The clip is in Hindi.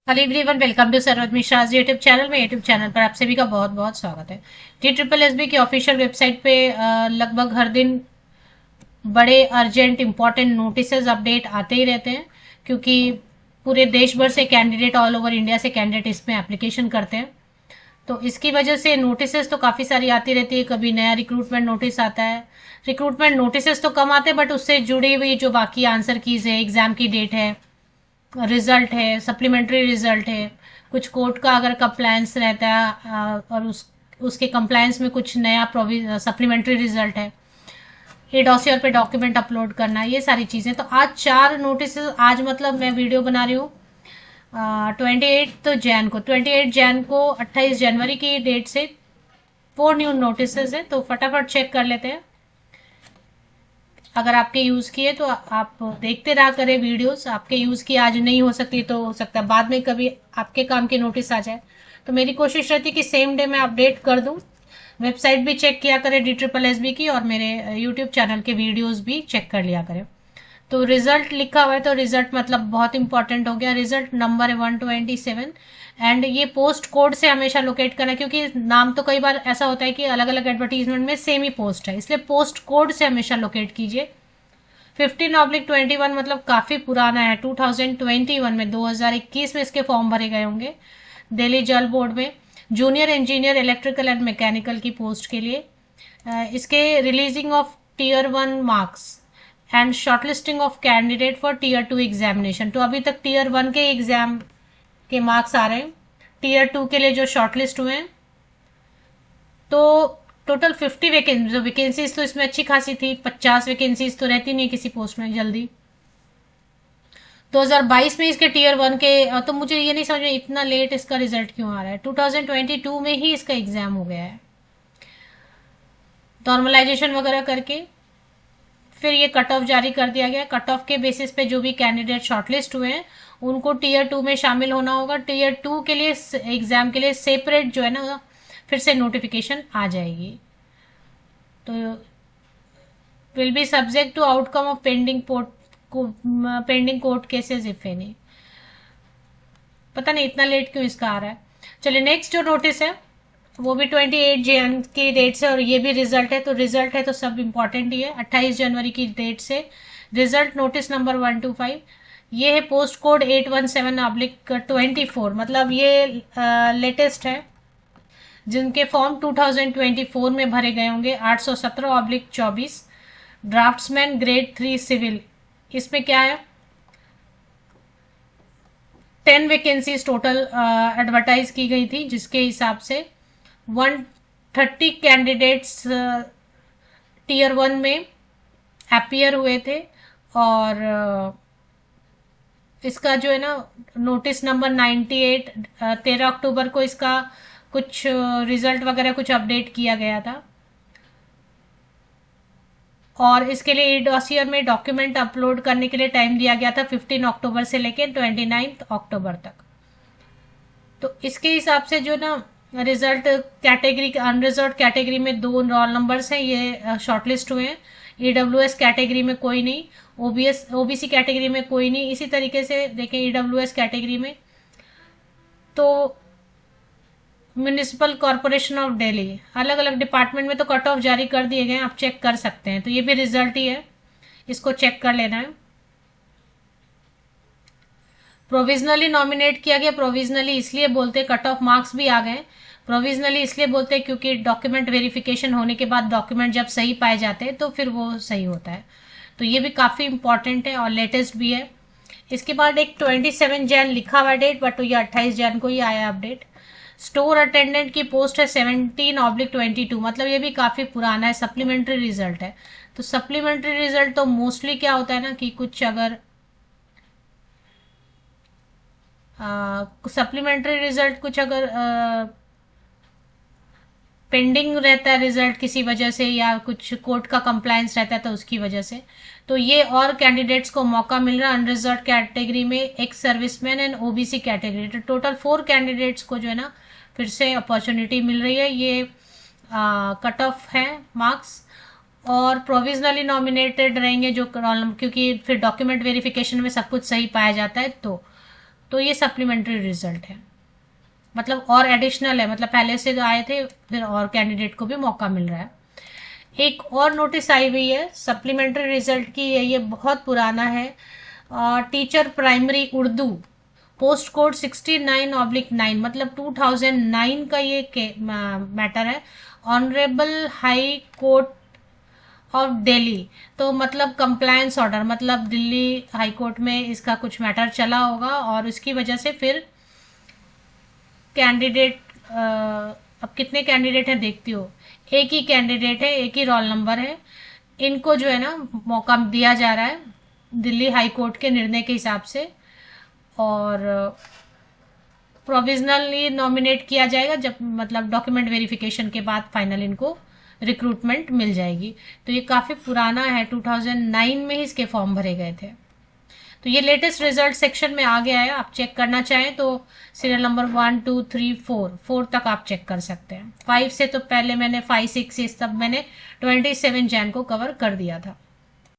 Hello everyone, welcome to Sarvat Mishra YouTube channel में। यूट्यूब चैनल पर आप सभी का बहुत बहुत स्वागत है। जी ट्रिपल एस बी की ऑफिशियल वेबसाइट पे लगभग हर दिन बड़े अर्जेंट इंपॉर्टेंट नोटिसेस अपडेट आते ही रहते हैं, क्योंकि पूरे देश भर से कैंडिडेट, ऑल ओवर इंडिया से कैंडिडेट इसमें एप्लीकेशन करते हैं। तो इसकी वजह से नोटिसेस तो काफ़ी सारी आती रहती है। कभी नया रिक्रूटमेंट नोटिस आता है। रिक्रूटमेंट नोटिसेस तो कम आते हैं, बट उससे जुड़ी हुई जो बाकी आंसर कीज है, एग्जाम की डेट है, रिजल्ट है, सप्लीमेंट्री रिजल्ट है, कुछ कोर्ट का अगर कंप्लायंस रहता है, और उसके कंप्लायंस में कुछ नया सप्लीमेंट्री रिजल्ट है, ये डॉसियर पे डॉक्यूमेंट अपलोड करना है, ये सारी चीज़ें। तो आज 4 नोटिस, आज मतलब मैं वीडियो बना रही हूँ 28 जैन को 28 जनवरी की डेट से 4 न्यू नोटिस है। तो फटाफट चेक कर लेते हैं। अगर आपके यूज़ की है तो आप देखते रहा करें वीडियोस। आपके यूज़ की आज नहीं हो सकती तो हो सकता है बाद में कभी आपके काम की नोटिस आ जाए। तो मेरी कोशिश रहती है कि सेम डे मैं अपडेट कर दूं। वेबसाइट भी चेक किया करें डी ट्रिपल एस बी की, और मेरे यूट्यूब चैनल के वीडियोस भी चेक कर लिया करें। तो रिजल्ट लिखा हुआ है, तो रिजल्ट मतलब बहुत इंपॉर्टेंट हो गया। रिजल्ट नंबर है 127। एंड ये पोस्ट कोड से हमेशा लोकेट करना है, क्योंकि नाम तो कई बार ऐसा होता है कि अलग अलग एडवर्टीजमेंट में सेम ही पोस्ट है, इसलिए पोस्ट कोड से हमेशा लोकेट कीजिए। 15/21 मतलब काफ़ी पुराना है। 2021 में, 2021 में इसके फॉर्म भरे गए होंगे दिल्ली जल बोर्ड में, junior engineer electrical and mechanical की पोस्ट के लिए। इसके releasing of tier 1 marks and shortlisting of candidate for tier 2 examination. तो अभी तक टीयर 1 के एग्जाम के मार्क्स आ रहे हैं, टीयर 2 के लिए जो शॉर्टलिस्ट हुए हैं। तो टोटल 50 वैकेंसीज तो इसमें अच्छी खासी थी। 50 वैकेंसीज तो रहती नहीं किसी पोस्ट में जल्दी। 2022 में इसके टीयर 1 के, तो मुझे ये नहीं समझ में इतना लेट इसका रिजल्ट क्यों आ रहा है। 2022 में ही इसका एग्जाम हो गया है, नॉर्मलाइजेशन वगैरह करके। फिर ये कट ऑफ जारी कर दिया गया। कट ऑफ के बेसिस पे जो भी कैंडिडेट शॉर्टलिस्ट हुए हैं उनको टीयर 2 में शामिल होना होगा। टीयर 2 के लिए एग्जाम के लिए सेपरेट जो है ना, फिर से नोटिफिकेशन आ जाएगी। तो will be subject to outcome of pending court cases if any. पता नहीं इतना लेट क्यों इसका आ रहा है। चलिए, नेक्स्ट जो नोटिस है वो भी 28 जन की डेट से, और ये भी रिजल्ट है। तो रिजल्ट है तो सब इंपॉर्टेंट ही है। 28 जनवरी की डेट से रिजल्ट नोटिस नंबर 125। ये है पोस्ट कोड 817/24, मतलब ये लेटेस्ट है। जिनके फॉर्म 2024 में भरे गए होंगे 817/24, ड्राफ्ट्समैन ग्रेड 3 सिविल। इसमें क्या है, 10 वैकेंसीज टोटल एडवर्टाइज की गई थी, जिसके हिसाब से 130 कैंडिडेट्स टीयर 1 में अपियर हुए थे। और इसका जो है ना, नोटिस नंबर 98, 13 अक्टूबर को इसका कुछ रिजल्ट वगैरह कुछ अपडेट किया गया था। और इसके लिए ई डॉसियर में डॉक्यूमेंट अपलोड करने के लिए टाइम दिया गया था 15 अक्टूबर से लेकर 29 अक्टूबर तक। तो इसके हिसाब से जो ना, रिजल्ट कैटेगरी, अनरिजर्व कैटेगरी में 2 रोल नंबर्स हैं, ये शॉर्टलिस्ट हुए हैं। ईडब्ल्यूएस कैटेगरी में कोई नहीं, ओबीसी कैटेगरी में कोई नहीं। इसी तरीके से देखें ईडब्ल्यूएस कैटेगरी में तो म्यूनिसिपल कॉरपोरेशन ऑफ दिल्ली, अलग अलग डिपार्टमेंट में तो कट ऑफ जारी कर दिए गए हैं, आप चेक कर सकते हैं। तो ये भी रिजल्ट ही है, इसको चेक कर लेना है। प्रोविजनली नॉमिनेट किया गया। प्रोविजनली इसलिए बोलते, कट ऑफ मार्क्स भी आ गए। प्रोविजनली इसलिए बोलते हैं क्योंकि डॉक्यूमेंट वेरिफिकेशन होने के बाद डॉक्यूमेंट जब सही पाए जाते हैं तो फिर वो सही होता है। तो ये भी काफ़ी इंपॉर्टेंट है और लेटेस्ट भी है। इसके बाद एक 27 जैन लिखा हुआ डेट, बट ये 28 जैन को ही आया अपडेट। स्टोर अटेंडेंट की पोस्ट है 17/22, मतलब ये भी काफ़ी पुराना है। सप्लीमेंट्री रिजल्ट है। तो सप्लीमेंट्री रिजल्ट तो मोस्टली क्या होता है ना, कि कुछ अगर सप्लीमेंट्री रिजल्ट कुछ अगर पेंडिंग रहता है रिजल्ट किसी वजह से, या कुछ कोर्ट का कंप्लायंस रहता है तो उसकी वजह से, तो ये और कैंडिडेट्स को मौका मिल रहा है। अनरिजर्व कैटेगरी में एक सर्विसमैन एंड ओबीसी कैटेगरी, तो टोटल 4 कैंडिडेट्स को जो है ना फिर से अपॉर्चुनिटी मिल रही है। ये कट ऑफ है मार्क्स। और प्रोविजनली नॉमिनेटेड रहेंगे जो, क्योंकि फिर डॉक्यूमेंट वेरिफिकेशन में सब कुछ सही पाया जाता है। तो ये सप्लीमेंट्री रिजल्ट है, मतलब और एडिशनल है, मतलब पहले से जो आए थे फिर और कैंडिडेट को भी मौका मिल रहा है। एक और नोटिस आई हुई है सप्लीमेंट्री रिजल्ट की है, ये बहुत पुराना है। Teacher primary Urdu post code 69/9, मतलब 2009 का ये मैटर है। Honourable high court of Delhi, तो मतलब कंप्लायंस ऑर्डर, मतलब दिल्ली हाई कोर्ट में इसका कुछ मैटर चला होगा और उसकी वजह से फिर कैंडिडेट, अब कितने कैंडिडेट हैं देखती हो, एक ही कैंडिडेट है, एक ही रोल नंबर है, इनको जो है ना मौका दिया जा रहा है दिल्ली हाई कोर्ट के निर्णय के हिसाब से, और प्रोविजनली नॉमिनेट किया जाएगा जब मतलब डॉक्यूमेंट वेरिफिकेशन के बाद फाइनल इनको रिक्रूटमेंट मिल जाएगी। तो ये काफ़ी पुराना है, 2009 में ही इसके फॉर्म भरे गए थे। तो ये लेटेस्ट रिजल्ट सेक्शन में आ गया है, आप चेक करना चाहें तो सीरियल नंबर 1 2 3 4 तक आप चेक कर सकते हैं। 5 से तो पहले मैंने 5 6 ये सब मैंने 27 जैन को कवर कर दिया था।